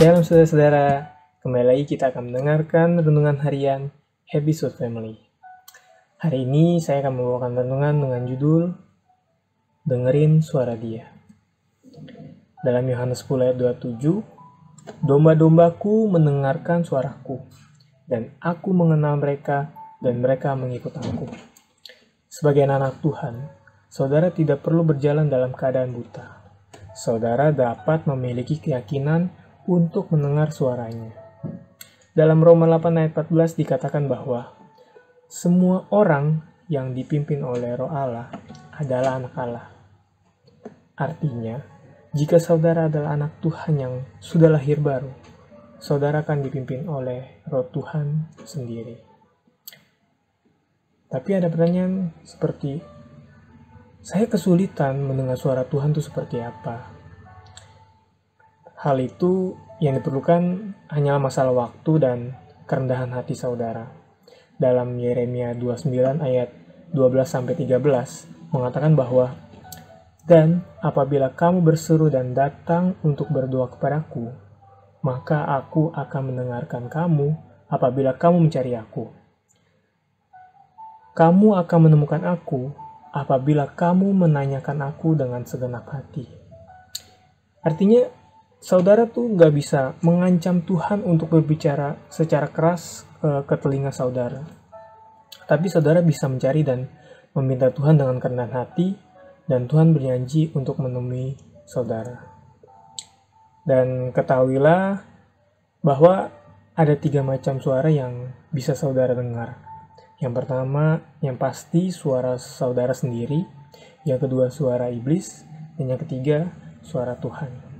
Shalom saudara-saudara, kembali lagi kita akan mendengarkan renungan harian episode Family. Hari ini saya akan membawakan renungan dengan judul Dengerin Suara Dia. Dalam Yohanes 10 ayat 27, domba-dombaku mendengarkan suaraku, dan aku mengenal mereka, dan mereka mengikut aku. Sebagai anak Tuhan, saudara tidak perlu berjalan dalam keadaan buta. Saudara dapat memiliki keyakinan untuk mendengar suaranya. Dalam Roma 8 ayat 14 dikatakan bahwa semua orang yang dipimpin oleh Roh Allah adalah anak Allah. Artinya, jika saudara adalah anak Tuhan yang sudah lahir baru, saudara akan dipimpin oleh Roh Tuhan sendiri. Tapi ada pertanyaan seperti, saya kesulitan mendengar suara Tuhan itu seperti apa? Hal itu yang diperlukan hanyalah masalah waktu dan kerendahan hati saudara. Dalam Yeremia 29 ayat 12-13 mengatakan bahwa, dan apabila kamu berseru dan datang untuk berdoa kepadaku, maka aku akan mendengarkan kamu apabila kamu mencari aku. Kamu akan menemukan aku apabila kamu menanyakan aku dengan segenap hati. Artinya, saudara tuh gak bisa mengancam Tuhan untuk berbicara secara keras ke telinga saudara. Tapi saudara bisa mencari dan meminta Tuhan dengan kerendahan hati, dan Tuhan berjanji untuk menemui saudara. Dan ketahuilah bahwa ada 3 macam suara yang bisa saudara dengar. Yang pertama, yang pasti suara saudara sendiri. Yang kedua, suara iblis. Dan yang ketiga, suara Tuhan.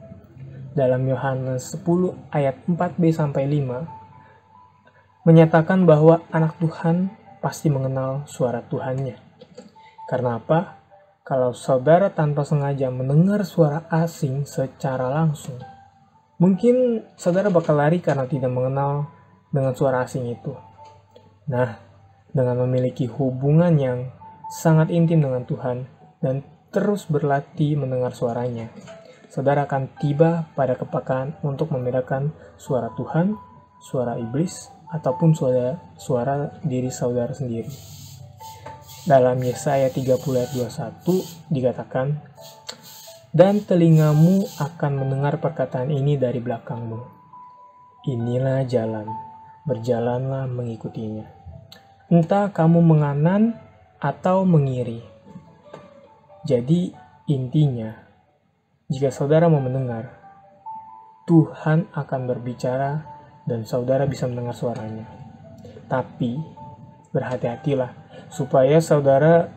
Dalam Yohanes 10 ayat 4b-5 menyatakan bahwa anak Tuhan pasti mengenal suara Tuhannya. Karena apa? Kalau saudara tanpa sengaja mendengar suara asing secara langsung, mungkin saudara bakal lari karena tidak mengenal dengan suara asing itu. Nah, dengan memiliki hubungan yang sangat intim dengan Tuhan dan terus berlatih mendengar suaranya, saudara akan tiba pada kepekaan untuk membedakan suara Tuhan, suara iblis, ataupun suara diri saudara sendiri. Dalam Yesaya 30 ayat 21 dikatakan, dan telingamu akan mendengar perkataan ini dari belakangmu. Inilah jalan, berjalanlah mengikutinya. Entah kamu menganan atau mengiri. Jadi intinya, jika saudara mau mendengar, Tuhan akan berbicara dan saudara bisa mendengar suaranya. Tapi berhati-hatilah supaya saudara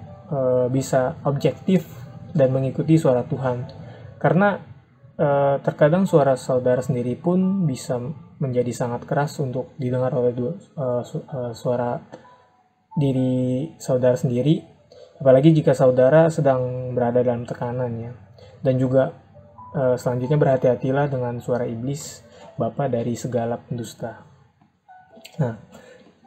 bisa objektif dan mengikuti suara Tuhan. Karena terkadang suara saudara sendiri pun bisa menjadi sangat keras untuk didengar oleh suara diri saudara sendiri. Apalagi jika saudara sedang berada dalam tekanannya. Dan juga selanjutnya berhati-hatilah dengan suara iblis, bapa dari segala pendusta. Nah,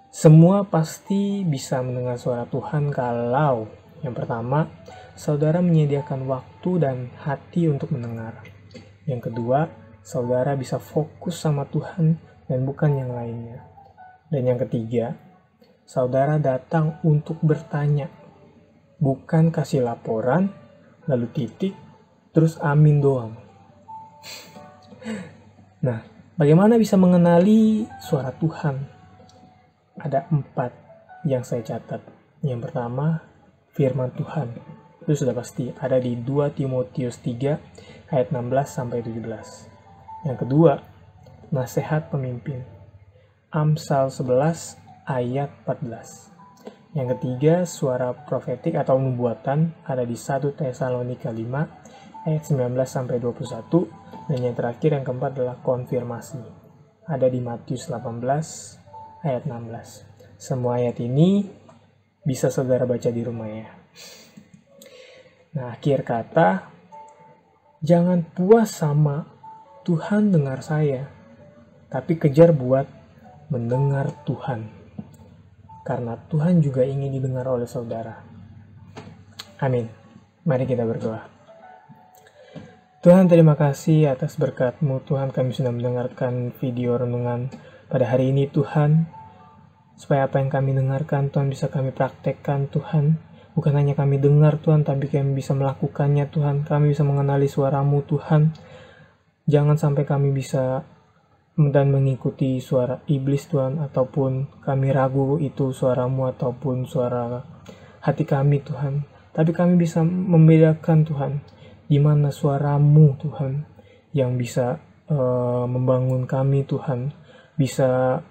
semua pasti bisa mendengar suara Tuhan kalau yang pertama, saudara menyediakan waktu dan hati untuk mendengar. Yang kedua, saudara bisa fokus sama Tuhan dan bukan yang lainnya. Dan yang ketiga, saudara datang untuk bertanya, bukan kasih laporan, lalu titik, terus amin doang. Nah, bagaimana bisa mengenali suara Tuhan? Ada 4 yang saya catat. Yang pertama, firman Tuhan. Itu sudah pasti ada di 2 Timotius 3 ayat 16-17. Yang kedua, nasihat pemimpin. Amsal 11 ayat 14. Yang ketiga, suara profetik atau nubuatan ada di 1 Tesalonika 5 ayat 19-21, dan yang terakhir yang keempat adalah konfirmasi. Ada di Matius 18 ayat 16. Semua ayat ini bisa saudara baca di rumah ya. Nah, akhir kata, jangan puas sama Tuhan dengar saya, tapi kejar buat mendengar Tuhan. Karena Tuhan juga ingin didengar oleh saudara. Amin. Mari kita berdoa. Tuhan, terima kasih atas berkat-Mu. Tuhan, kami sudah mendengarkan video renungan pada hari ini, Tuhan. Supaya apa yang kami dengarkan, Tuhan, bisa kami praktekkan, Tuhan. Bukan hanya kami dengar, Tuhan, tapi kami bisa melakukannya, Tuhan. Kami bisa mengenali suara-Mu, Tuhan. Jangan sampai kami bisa dan mengikuti suara iblis, Tuhan, ataupun kami ragu itu suara-Mu ataupun suara hati kami, Tuhan. Tapi kami bisa membedakan, Tuhan, di mana suara-Mu, Tuhan, yang bisa membangun kami, Tuhan, bisa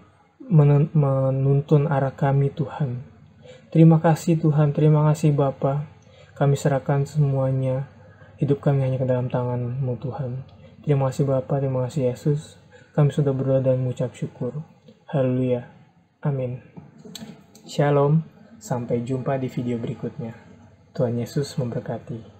menuntun arah kami, Tuhan. Terima kasih, Tuhan, terima kasih Bapa. Kami serahkan semuanya, hidup kami hanya ke dalam tangan-Mu, Tuhan. Terima kasih Bapa, terima kasih Yesus. Kami sudah berdoa dan mengucap syukur. Haleluya. Amin. Shalom, sampai jumpa di video berikutnya. Tuhan Yesus memberkati.